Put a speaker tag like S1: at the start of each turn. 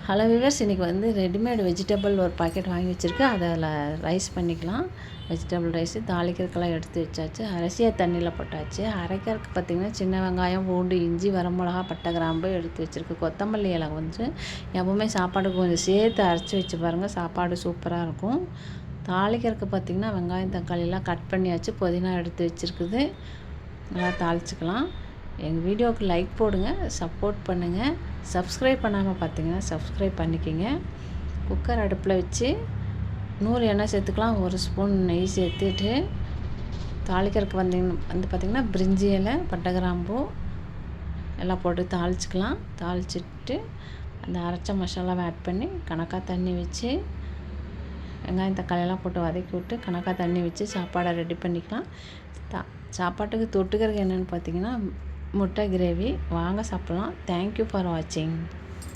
S1: Hello viewers, இன்றைக்கி வந்து readymade vegetable ஒரு பாக்கெட் வாங்கி வச்சுருக்கேன். அதில் ரைஸ் பண்ணிக்கலாம். வெஜிடபிள் ரைஸு தாளிக்கிறதுக்கெல்லாம் எடுத்து வச்சாச்சு. அரிசியை தண்ணியில் போட்டாச்சு. அரைக்கிறதுக்கு பார்த்திங்கன்னா சின்ன வெங்காயம், பூண்டு, இஞ்சி, வரமிளகா, பட்டை, கிராம்பு எடுத்து வச்சுருக்கு. கொத்தமல்லி இலை வந்து எப்போவுமே சாப்பாடுக்கு கொஞ்சம் சேர்த்து அரைச்சி வச்சு பாருங்கள், சாப்பாடு சூப்பராக இருக்கும். தாளிக்கிறதுக்கு பார்த்திங்கன்னா வெங்காயம், தக்காளியெல்லாம் கட் பண்ணியாச்சு. புதினா எடுத்து வச்சுருக்குது. நல்லா தாளிச்சிக்கலாம். எங்கள் வீடியோவுக்கு லைக் போடுங்க, சப்போர்ட் பண்ணுங்கள். சப்ஸ்கிரைப் பண்ணாமல் பார்த்தீங்கன்னா சப்ஸ்கிரைப் பண்ணிக்கோங்க. குக்கர் அடுப்பில் வச்சு 100 எண்ணெய் சேர்த்துக்கலாம். 1 ஸ்பூன் நெய் சேர்த்துட்டு தாளிக்கிறதுக்கு பார்த்திங்கன்னா பிரிஞ்சி இலை, பட்டை, கிராம்பு எல்லாம் போட்டு தாளிச்சிக்கலாம். தாளிச்சிட்டு அந்த அரைச்ச மசாலாவை ஆட் பண்ணி கணக்காக தண்ணி வச்சு வெங்காயம் தக்காளியெல்லாம் போட்டு வதக்கி விட்டு கணக்காக தண்ணி வச்சு சாப்பாடை ரெடி பண்ணிக்கலாம். சாப்பாட்டுக்கு தொட்டுக்கிறதுக்கு என்னென்னு பார்த்தீங்கன்னா முட்டை கிரேவி. வாங்க சாப்பிட்லாம். தேங்க்யூ ஃபார் வாட்சிங்.